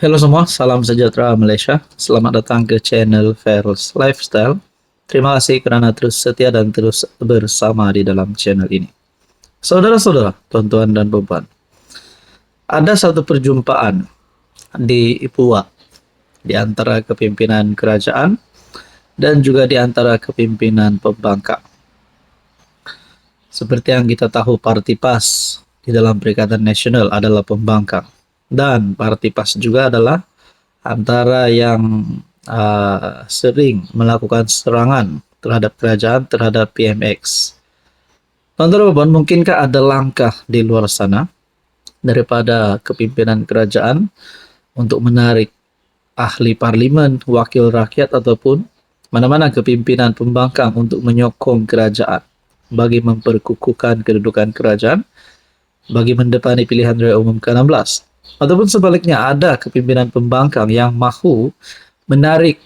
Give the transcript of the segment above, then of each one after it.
Halo semua, salam sejahtera Malaysia. Selamat datang ke channel Ferals Lifestyle. Terima kasih kerana terus setia dan terus bersama di dalam channel ini. Saudara-saudara, tuan-tuan dan puan, ada satu perjumpaan di Ipuwa di antara kepimpinan kerajaan dan juga di antara kepimpinan pembangkang. Seperti yang kita tahu, Parti PAS di dalam Perikatan Nasional adalah pembangkang, dan Parti PAS juga adalah antara yang sering melakukan serangan terhadap kerajaan, terhadap PMX. Teman-teman, mungkinkah ada langkah di luar sana daripada kepimpinan kerajaan untuk menarik ahli parlimen, wakil rakyat, ataupun mana-mana kepimpinan pembangkang untuk menyokong kerajaan bagi memperkukuhkan kedudukan kerajaan, bagi mendepani pilihan raya umum ke-16? Ataupun sebaliknya, ada kepimpinan pembangkang yang mahu menarik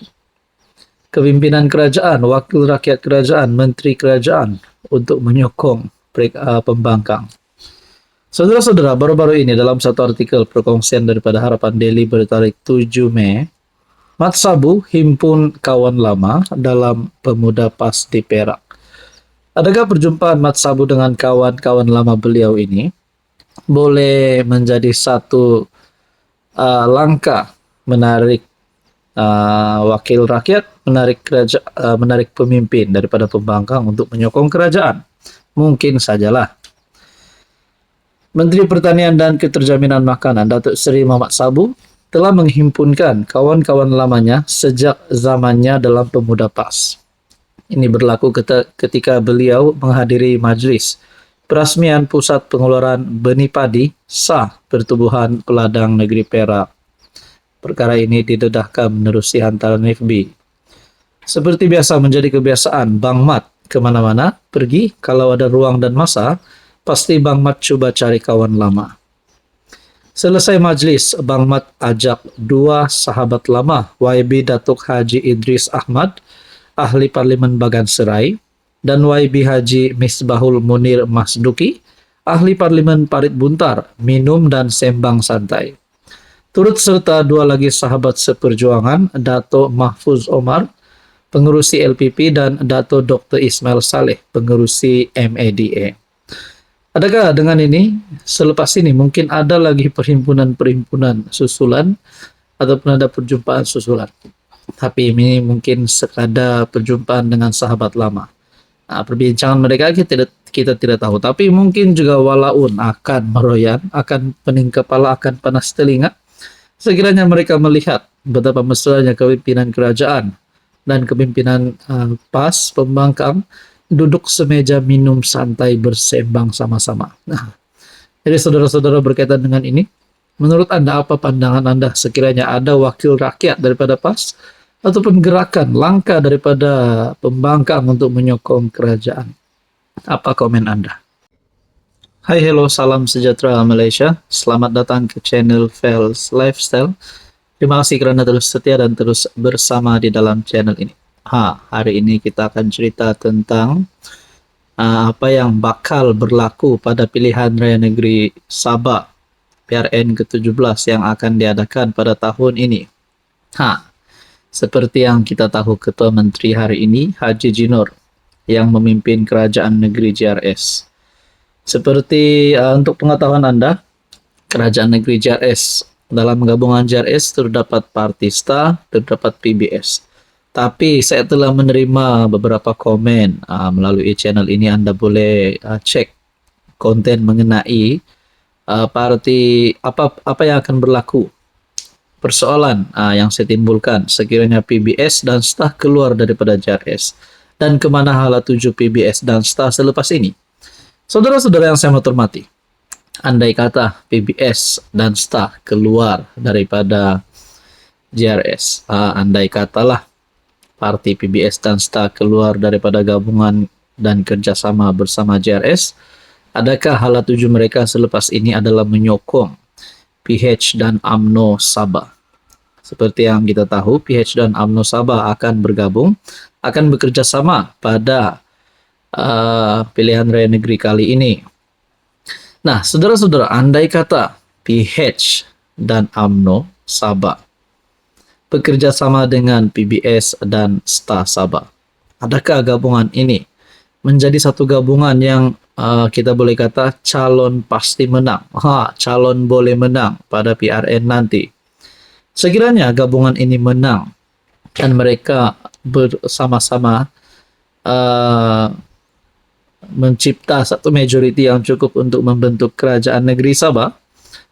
kepimpinan kerajaan, wakil rakyat kerajaan, menteri kerajaan untuk menyokong pembangkang. Saudara-saudara, baru-baru ini dalam satu artikel perkongsian daripada Harapan Daily bertarik 7 Mei, Mat Sabu himpun kawan lama dalam Pemuda PAS di Perak. Adakah perjumpaan Mat Sabu dengan kawan-kawan lama beliau ini boleh menjadi satu langkah menarik wakil rakyat, menarik pemimpin daripada pembangkang untuk menyokong kerajaan? Mungkin sajalah. Menteri Pertanian dan Keterjaminan Makanan Datuk Seri Mamat Sabu telah menghimpunkan kawan-kawan lamanya sejak zamannya dalam Pemuda PAS. Ini berlaku ketika beliau menghadiri majlis perasmian Pusat Pengeluaran Benih Padi Sah Pertubuhan Peladang Negeri Perak. Perkara ini didedahkan menerusi hantaran FB. Seperti biasa menjadi kebiasaan, Bang Mat kemana-mana pergi, kalau ada ruang dan masa, pasti Bang Mat cuba cari kawan lama. Selesai majlis, Bang Mat ajak dua sahabat lama, YB Datuk Haji Idris Ahmad, Ahli Parlimen Bagan Serai, dan YB Haji Misbahul Munir Masduki, Ahli Parlimen Parit Buntar, minum dan sembang santai. Turut serta dua lagi sahabat seperjuangan, Dato' Mahfuz Omar, pengerusi LPP, dan Dato' Dr. Ismail Saleh, pengerusi MADA. Adakah dengan ini, selepas ini mungkin ada lagi perhimpunan-perhimpunan susulan ataupun ada perjumpaan susulan? Tapi ini mungkin sekadar perjumpaan dengan sahabat lama. Perbincangan mereka kita tidak tahu, tapi mungkin juga walaun akan meroyan, akan pening kepala, akan panas telinga sekiranya mereka melihat betapa mesranya kepimpinan kerajaan dan kepimpinan PAS pembangkang duduk semeja minum santai bersembang sama-sama. Jadi saudara-saudara, berkaitan dengan ini, menurut Anda apa pandangan Anda sekiranya ada wakil rakyat daripada PAS ataupun gerakan langkah daripada pembangkang untuk menyokong kerajaan? Apa komen Anda? Hai, hello, salam sejahtera Malaysia. Selamat datang ke channel Ferals Lifestyle. Terima kasih kerana terus setia dan terus bersama di dalam channel ini. Hari ini kita akan cerita tentang apa yang bakal berlaku pada pilihan raya negeri Sabah PRN ke-17 yang akan diadakan pada tahun ini. Seperti yang kita tahu, Ketua Menteri hari ini Haji Jinor yang memimpin Kerajaan Negeri JRS. Seperti untuk pengetahuan Anda, Kerajaan Negeri JRS, dalam gabungan JRS terdapat Partista, terdapat PBS. Tapi saya telah menerima beberapa komen melalui channel ini. Anda boleh cek konten mengenai parti apa yang akan berlaku. Persoalan yang saya timbulkan sekiranya PBS dan STAH keluar daripada JRS, dan kemana hala tuju PBS dan STAH selepas ini. Saudara-saudara yang saya hormati, andai kata PBS dan STAH keluar daripada JRS, andai katalah parti PBS dan STAH keluar daripada gabungan dan kerjasama bersama JRS, adakah hala tuju mereka selepas ini adalah menyokong PH dan UMNO Sabah? Seperti yang kita tahu, PH dan UMNO Sabah akan bergabung, akan bekerjasama pada pilihan raya negeri kali ini. Nah, saudara-saudara, andai kata PH dan UMNO Sabah. Bekerja sama dengan PBS dan Star Sabah. Adakah gabungan ini menjadi satu gabungan yang kita boleh kata calon pasti menang? Calon boleh menang pada PRN nanti. Sekiranya gabungan ini menang dan mereka bersama-sama mencipta satu majority yang cukup untuk membentuk kerajaan negeri Sabah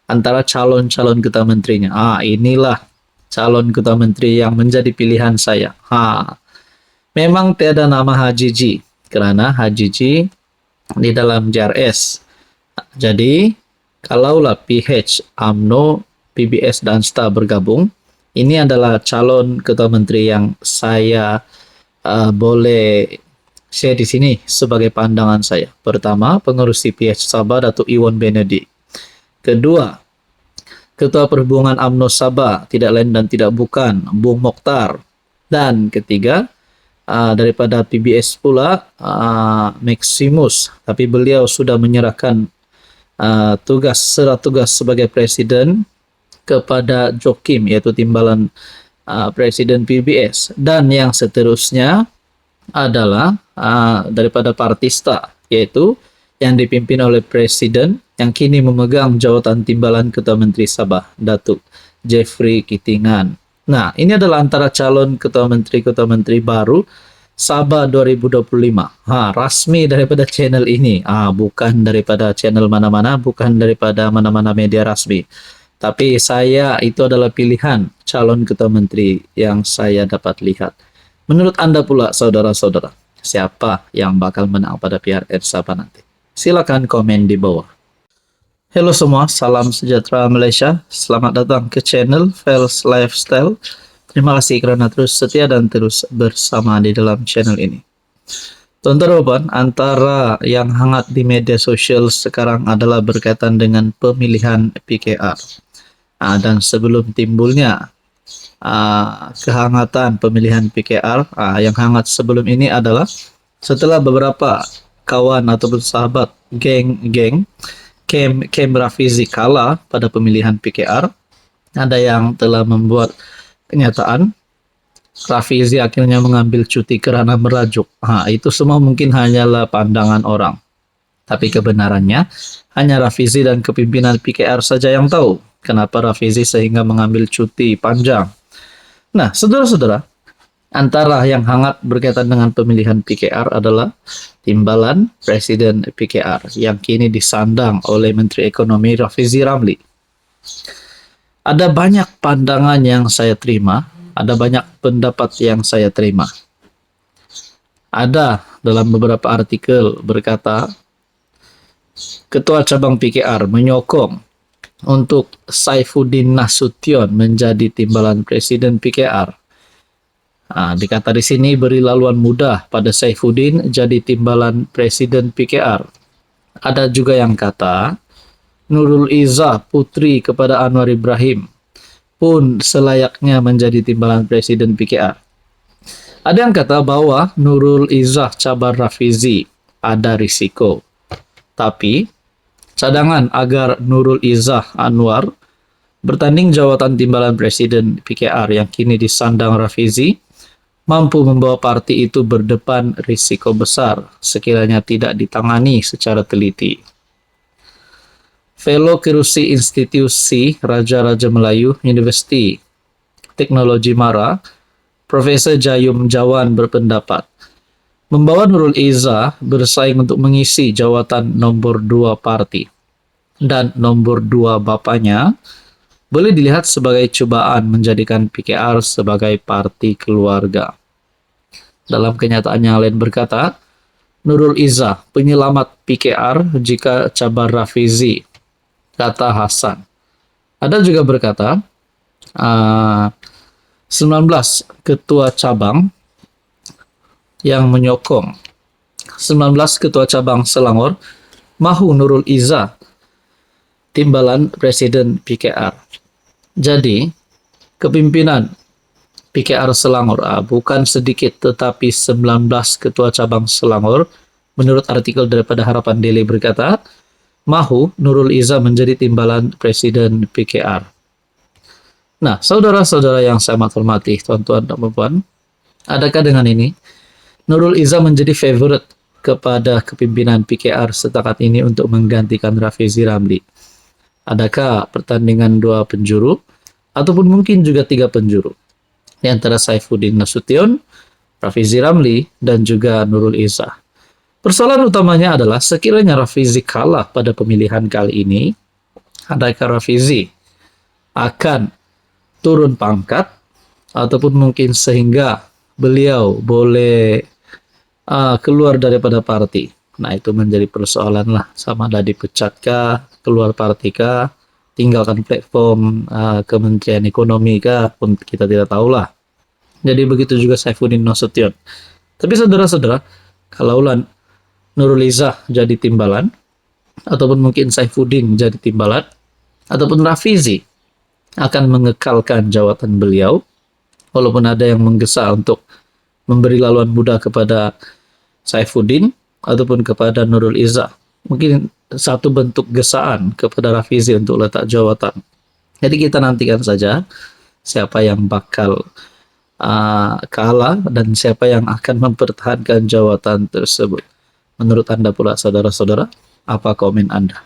antara calon-calon ketua menterinya. Inilah calon ketua menteri yang menjadi pilihan saya. Memang tiada nama Haji G, kerana Haji G di dalam JRS. Jadi, kalaulah PH, UMNO, PBS dan STA bergabung, ini adalah calon ketua menteri yang saya boleh share di sini sebagai pandangan saya. Pertama, pengurus PH Sabah Datuk Iwan Benedik. Kedua, Ketua Perhubungan UMNO Sabah, tidak lain dan tidak bukan Bung Mokhtar. Dan ketiga, daripada PBS pula Maximus, tapi beliau sudah menyerahkan surat tugas sebagai presiden kepada Jokim, iaitu timbalan presiden PBS. Dan yang seterusnya adalah daripada Partista, yaitu yang dipimpin oleh presiden yang kini memegang jawatan timbalan Ketua Menteri Sabah, Datuk Jeffrey Kitingan. Nah, ini adalah antara calon Ketua Menteri baru Sabah 2025. Rasmi daripada channel ini. Bukan daripada channel mana-mana, bukan daripada mana-mana media rasmi. Tapi saya itu adalah pilihan calon Ketua Menteri yang saya dapat lihat. Menurut Anda pula, saudara-saudara, siapa yang bakal menang pada PRN Sabah nanti? Silakan komen di bawah. Halo semua, salam sejahtera Malaysia. Selamat datang ke channel Fels Lifestyle. Terima kasih kerana terus setia dan terus bersama di dalam channel ini. Tuan-tuan dan puan, antara yang hangat di media sosial sekarang adalah berkaitan dengan pemilihan PKR. Dan sebelum timbulnya kehangatan pemilihan PKR, yang hangat sebelum ini adalah setelah beberapa kawan ataupun sahabat geng Kem Rafizi kalah pada pemilihan PKR, ada yang telah membuat kenyataan Rafizi akhirnya mengambil cuti kerana merajuk. Itu semua mungkin hanyalah pandangan orang. Tapi kebenarannya hanya Rafizi dan kepimpinan PKR saja yang tahu kenapa Rafizi sehingga mengambil cuti panjang. Nah, saudara-saudara, antara yang hangat berkaitan dengan pemilihan PKR adalah timbalan Presiden PKR yang kini disandang oleh Menteri Ekonomi Rafizi Ramli. Ada banyak pandangan yang saya terima, ada banyak pendapat yang saya terima. Ada dalam beberapa artikel berkata, Ketua Cabang PKR menyokong untuk Saifuddin Nasution menjadi timbalan Presiden PKR. Dikata di sini beri laluan mudah pada Saifuddin jadi timbalan Presiden PKR. Ada juga yang kata Nurul Izzah putri kepada Anwar Ibrahim pun selayaknya menjadi timbalan Presiden PKR. Ada yang kata bahwa Nurul Izzah cabar Rafizi ada risiko. Tapi cadangan agar Nurul Izzah Anwar bertanding jawatan timbalan Presiden PKR yang kini disandang Rafizi mampu membawa parti itu berdepan risiko besar sekiranya tidak ditangani secara teliti. Fellow Kerusi Institusi Raja-Raja Melayu Universiti Teknologi Mara, Profesor Jayum Jawan berpendapat, membawa Nurul Izzah bersaing untuk mengisi jawatan nombor 2 parti dan nombor 2 bapanya boleh dilihat sebagai cubaan menjadikan PKR sebagai parti keluarga. Dalam kenyataan yang lain berkata, Nurul Izzah penyelamat PKR jika cabar Rafizi, kata Hasan. Ada juga berkata, 19 ketua cabang yang menyokong 19 ketua cabang Selangor mahu Nurul Izzah timbalan Presiden PKR. Jadi, kepimpinan PKR Selangor bukan sedikit tetapi 19 ketua cabang Selangor menurut artikel daripada Harapan Daily berkata, mahu Nurul Izzah menjadi timbalan Presiden PKR. Nah, saudara-saudara yang saya hormati, tuan-tuan dan puan, adakah dengan ini Nurul Izzah menjadi favorite kepada kepimpinan PKR setakat ini untuk menggantikan Rafizi Ramli? Adakah pertandingan 2 penjuru ataupun mungkin juga 3 penjuru di antara Saifuddin Nasution, Rafizi Ramli, dan juga Nurul Izzah? Persoalan utamanya adalah sekiranya Rafizi kalah pada pemilihan kali ini, adakah Rafizi akan turun pangkat ataupun mungkin sehingga beliau boleh keluar daripada parti? Nah, itu menjadi persoalan lah, sama ada dipecat kah, keluar parti kah, tinggalkan platform Kementerian Ekonomi kah, pun kita tidak tahu lah. Jadi begitu juga Saifuddin Nasution. Tapi saudara-saudara, kalaulah Nurul Izzah jadi timbalan, ataupun mungkin Saifuddin jadi timbalan, ataupun Rafizi akan mengekalkan jawatan beliau, walaupun ada yang menggesa untuk memberi laluan muda kepada Saifuddin ataupun kepada Nurul Izzah. Mungkin satu bentuk gesaan kepada Rafizi untuk letak jawatan. Jadi kita nantikan saja siapa yang bakal kalah dan siapa yang akan mempertahankan jawatan tersebut. Menurut Anda pula, saudara-saudara, apa komen Anda?